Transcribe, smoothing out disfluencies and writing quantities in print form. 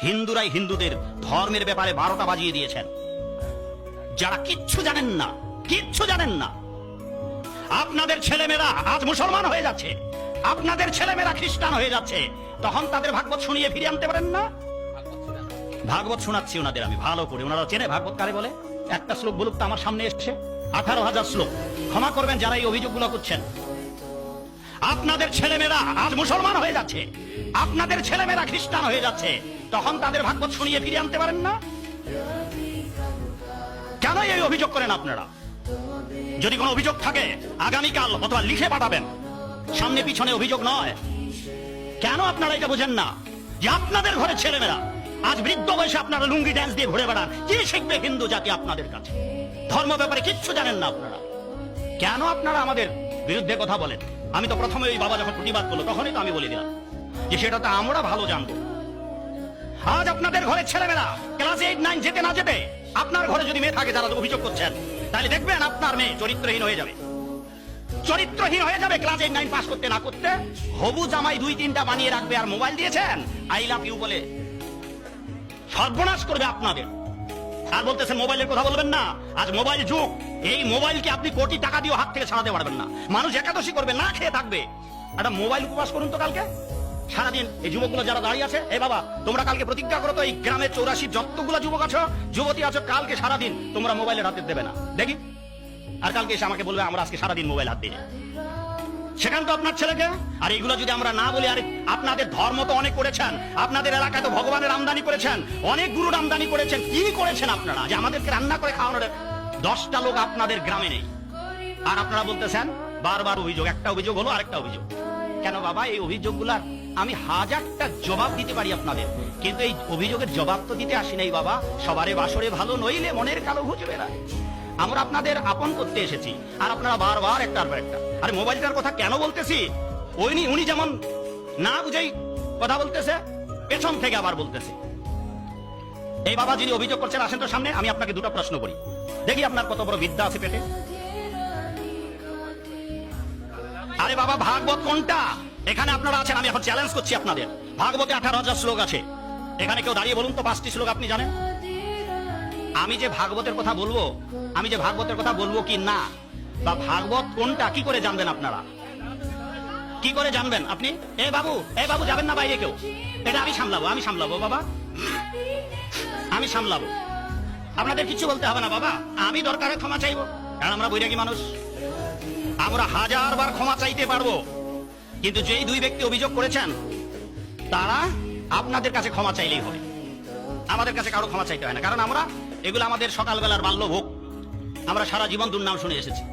হিন্দুরাই হিন্দুদের ধর্মের ব্যাপারে 12টা বাজিয়ে দিয়েছেন। যারা কিচ্ছু জানেন না, কিচ্ছু জানেন না। আপনাদের ছেলেমেয়েরা আজ মুসলমান হয়ে যাচ্ছে, আপনাদের ছেলেমেয়েরা খ্রিস্টান হয়ে যাচ্ছে, তখন তাদের ভাগবত শুনিয়ে ফিরে আনতে পারেন না? ভাগবত শোনাচ্ছি ওনাদের আমি ভালো করে, ওনারা চেনে ভাগবত কারে বলে। একটা শ্লোক বলুক তো আমার সামনে এসছে, 18,000 শ্লোক। ক্ষমা করবেন যারা এই অভিযোগগুলো করছেন। আপনাদের ছেলেমেয়েরা আজ মুসলমান হয়ে যাচ্ছে, আপনাদের ছেলেমেয়েরা খ্রিস্টান হয়ে যাচ্ছে, তখন তাদের ভাগবত শুনিয়ে ফিরে আনতে পারেন না? কেন এই অভিযোগ করেন আপনারা? যদি কোনো অভিযোগ থাকে আগামীকাল অথবা লিখে পাঠাবেন, সামনে পিছনে অভিযোগ নয়। কেন আপনারা এটা বোঝেন না যে আপনাদের ঘরে ছেলেমেয়েরা আজ বৃদ্ধ বয়সে আপনারা লুঙ্গি ড্যান্স দিয়ে ঘুরে বেড়ান? কি শিখবে হিন্দু জাতি আপনাদের কাছে? ধর্ম ব্যাপারে কিচ্ছু জানেন না আপনারা। কেন আপনারা আমাদের বিরুদ্ধে কথা বলেন? আমি তো প্রথমে ওই বাবা যখন প্রতিবাদ করলো তখনই তো আমি বলে দিলাম যে সেটা তো আমরা ভালো জানবো। আজ আপনাদের ঘরে ছেলেমেয়েরা ক্লাস 8, 9 যেতে না যেতে, আপনার ঘরে যদি মেয়ে থাকে যারা অভিযোগ করছেন, তাহলে দেখবেন আপনার মেয়ে চরিত্রহীন হয়ে যাবে, চরিত্রহীন হয়ে যাবে ক্লাস 8, 9 পাস করতে না করতে। হবু জামাই 2-3টা বানিয়ে রাখবে, আর মোবাইল দিয়েছেন আই লাভ ইউ বলে সর্বনাশ করবে আপনাদের। আর বলতেছেন মোবাইলের কথা বলবেন না। আজ মোবাইল যুগ, এই মোবাইলকে আপনি কোটি টাকা দিয়ে হাত থেকে ছাড়াতে পারবেন না। মানুষ একাদশী করবে, না খেয়ে থাকবে, একটা মোবাইল উপবাস করুন তো কালকে সারাদিন। এই যুবকগুলো যারা দাঁড়িয়ে আছে, এই বাবা তোমরা কালকে প্রতিজ্ঞা করো তো, এই গ্রামের 84 যতগুলো যুবক আছো, যুবতী আছো, কালকে সারাদিন তোমরা মোবাইলের হাতে দেবে না, দেখি। আর কালকে এসে আমাকে বলবে আমরা আজকে সারাদিন মোবাইল হাত দিই। সেখান তো আপনার ছেলেকে। আর এইগুলো যদি আমরা না বলি, আর আপনাদের ধর্ম তো অনেক করেছেন, আপনাদের এলাকায় তো ভগবানের আমদানি করেছেন, অনেক গুরুর আমদানি করেছেন। কি করেছেন আপনারা যে আমাদেরকে রান্না করে খাওয়ানোর 10টা লোক আপনাদের গ্রামে নেই? আর আপনারা বলতেছেন বারবার অভিযোগ, একটা অভিযোগ হলো আরেকটা অভিযোগ। কেন বাবা? এই অভিযোগগুলার আমি 1000টা জবাব দিতে পারি আপনাদের, কিন্তু এই অভিযোগের জবাব তো দিতে আসি নাই বাবা। সবারে বাসরে ভালো নইলে মনের কালো ঘুচবে না। আমরা আপনাদের আপন করতে এসেছি, আর আপনারা বারবার একটার পর একটা। আরে মোবাইলটার কথা কেন বলতেছি? উনি যেমন না বুঝেই কথা বলতেছে, পেছন থেকে আবার বলতেছে। এই বাবা যিনি অভিযোগ করছেন, আসেন তো সামনে, আমি আপনাকে 2টা প্রশ্ন করি, দেখি আপনার কত বড় বিদ্যা আছে পেটে। আরে বাবা, ভাগবত কোনটা? এখানে আপনারা আছেন, আমি এখন চ্যালেঞ্জ করছি আপনাদের। ভাগবতে 18,000 শ্লোক আছে, এখানে কেউ দাঁড়িয়ে বলুন তো 5টি শ্লোক আপনি জানেন? আমি যে ভাগবতের কথা বলবো কি না, বা ভাগবত কোনটা কি করে জানবেন আপনারা? কি করে জানবেন আপনি? এ বাবু যাবেন না বাইরে কেউ, এটা আমি সামলাবো বাবা, আমি সামলাবো। আপনাদের কিছু বলতে হবে না বাবা, আমি দরকারে ক্ষমা চাইবো, কারণ আমরা বৈরাগী মানুষ। আমরা 1000 বার ক্ষমা চাইতে পারবো, কিন্তু যেই 2 ব্যক্তি অভিযোগ করেছেন তারা আপনাদের কাছে ক্ষমা চাইলেই হবে, আমাদের কাছে কারো ক্ষমা চাইতে হয় না। কারণ আমরা এগুলো আমাদের সকালবেলার বাল্যভোগ, আমরা সারা জীবন দুর্নাম শুনে এসেছি।